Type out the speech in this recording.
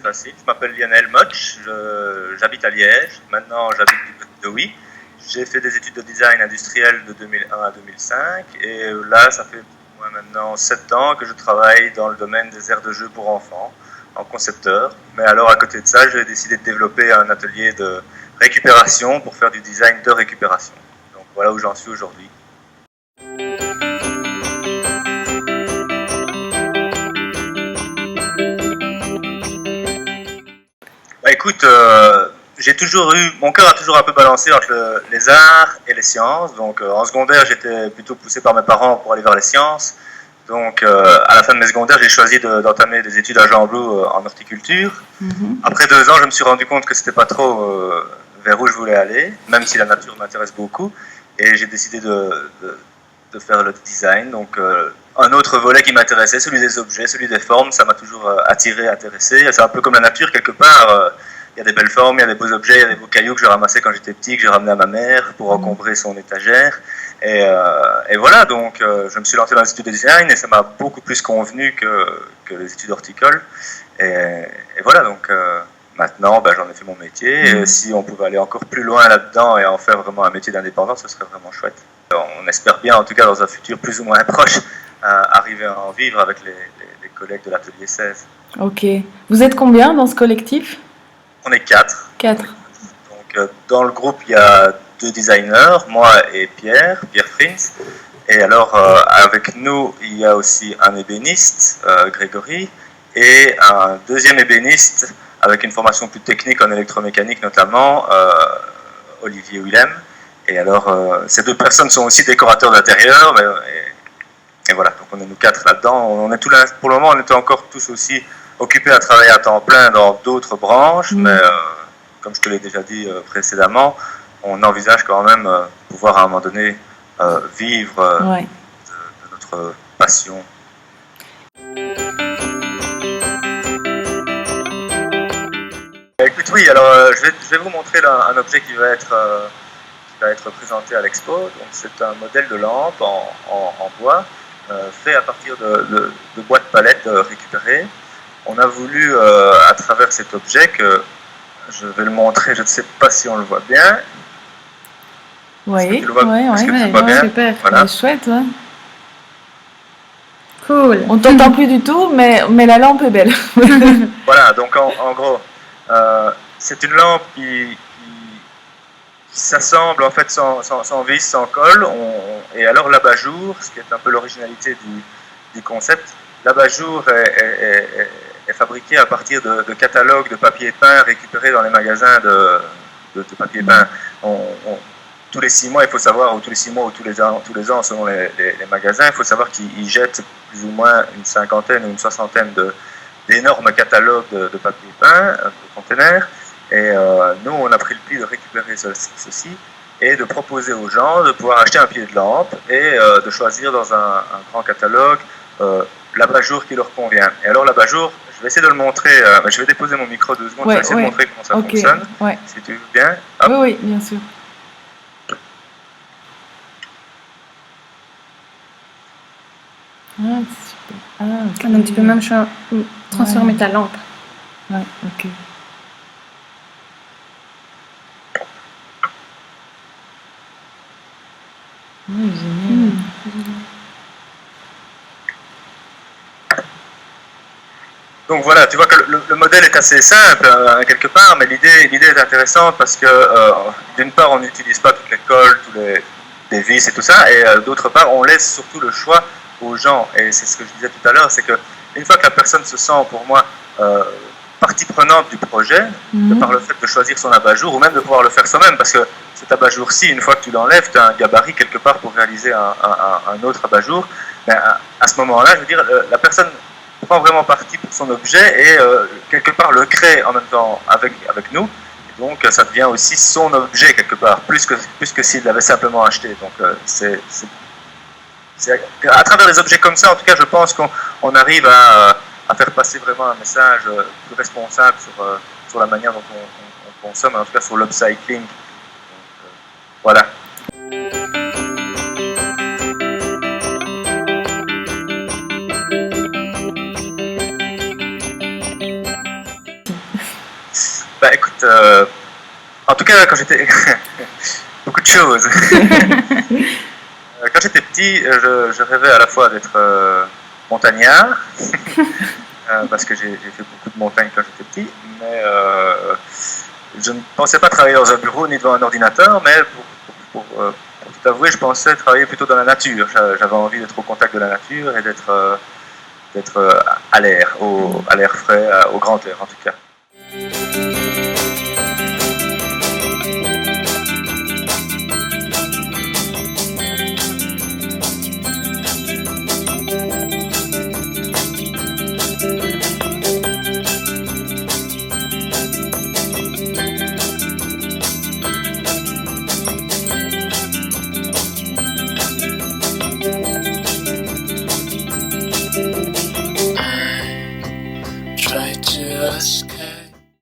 facile. Je m'appelle Lionel Motch, j'habite à Liège. Maintenant, j'habite du côté de Oui. J'ai fait des études de design industriel de 2001 à 2005. Et là, ça fait maintenant 7 ans que je travaille dans le domaine des aires de jeu pour enfants, en concepteur. Mais alors, à côté de ça, j'ai décidé de développer un atelier de récupération pour faire du design de récupération. Donc voilà où j'en suis aujourd'hui. Bah, écoute, mon cœur a toujours un peu balancé entre les arts et les sciences. Donc en secondaire, j'étais plutôt poussé par mes parents pour aller vers les sciences. Donc à la fin de mes secondaires, j'ai choisi d'entamer des études à Jean Blou en horticulture. Après 2 ans, je me suis rendu compte que c'était pas trop vers où je voulais aller, même si la nature m'intéresse beaucoup. Et j'ai décidé de faire le design. Donc un autre volet qui m'intéressait, celui des objets, celui des formes, ça m'a toujours attiré, intéressé. C'est un peu comme la nature quelque part. Il y a des belles formes, il y a des beaux objets, il y a des beaux cailloux que je ramassais quand j'étais petit, que j'ai ramené à ma mère pour encombrer son étagère. Et voilà, donc je me suis lancé dans les études de design et ça m'a beaucoup plus convenu que les études horticoles. Et voilà, donc maintenant j'en ai fait mon métier. Et si on pouvait aller encore plus loin là-dedans et en faire vraiment un métier d'indépendant, ce serait vraiment chouette. On espère bien, en tout cas dans un futur plus ou moins proche, arriver à en vivre avec les collègues de l'atelier 16. Ok. Vous êtes combien dans ce collectif ? On est 4. 4. Donc dans le groupe, il y a 2 designers, moi et Pierre Frins. Et alors avec nous, il y a aussi un ébéniste, Grégory, et un deuxième ébéniste avec une formation plus technique en électromécanique notamment, Olivier Willem. Et alors ces 2 personnes sont aussi décorateurs d'intérieur. Et voilà, donc on est nous 4 là-dedans. On est pour le moment, on était encore tous aussi occupés à travailler à temps plein dans d'autres branches, mais comme je te l'ai déjà dit précédemment, on envisage quand même pouvoir à un moment donné vivre de notre passion. Écoute, oui, alors je vais vous montrer un objet qui va être présenté à l'expo. Donc c'est un modèle de lampe en bois fait à partir de boîtes palettes récupérées. On a voulu, à travers cet objet, que je vais le montrer, je ne sais pas si on le voit bien. Oui, tu le vois bien super, voilà. Chouette, ouais. Cool. On t'entend plus du tout, mais la lampe est belle. Voilà, donc en gros, c'est une lampe qui s'assemble en fait sans vis, sans colle. Et alors l'abat-jour, ce qui est un peu l'originalité du concept, l'abat-jour est fabriqué à partir de catalogues de papier peint récupérés dans les magasins de papier peint. Tous les 6 mois, il faut savoir, ou tous les 6 mois, ou tous les ans selon les magasins, il faut savoir qu'ils jettent plus ou moins une 50aine ou une 60aine d'énormes catalogues de papier peint, de containers. Et nous, on a pris le pli de récupérer ceci et de proposer aux gens de pouvoir acheter un pied de lampe et de choisir dans un grand catalogue l'abat-jour qui leur convient. Et alors l'abat-jour, je vais essayer de le montrer, je vais déposer mon micro 2 secondes, je vais essayer de montrer comment ça fonctionne, si tu veux bien. Hop. Oui, bien sûr. Ah, super. Donc tu peux même transformer ta lampe. Ouais, ok. Génial. Donc voilà, tu vois que le modèle est assez simple quelque part, mais l'idée est intéressante parce que d'une part on n'utilise pas toutes les colles, les vis et tout ça, et d'autre part on laisse surtout le choix aux gens. Et c'est ce que je disais tout à l'heure, c'est que une fois que la personne se sent, pour moi, partie prenante du projet, de par le fait de choisir son abat-jour ou même de pouvoir le faire soi-même, parce que cet abat-jour-ci, une fois que tu l'enlèves, tu as un gabarit quelque part pour réaliser un autre abat-jour. Mais à ce moment-là, je veux dire, la personne prend vraiment parti pour son objet et quelque part le crée en même temps avec nous. Et donc ça devient aussi son objet quelque part, plus que s'il l'avait simplement acheté. Donc c'est à travers des objets comme ça, en tout cas, je pense qu'on arrive à faire passer vraiment un message plus responsable sur la manière dont on consomme, en tout cas sur l'upcycling. Donc, voilà. écoute, en tout cas, quand j'étais... beaucoup de choses. Quand j'étais petit, je rêvais à la fois d'être montagnard, parce que j'ai fait beaucoup de montagnes quand j'étais petit, mais je ne pensais pas travailler dans un bureau ni devant un ordinateur, mais pour tout avouer, je pensais travailler plutôt dans la nature. J'avais envie d'être au contact de la nature et d'être à l'air frais, au grand air en tout cas.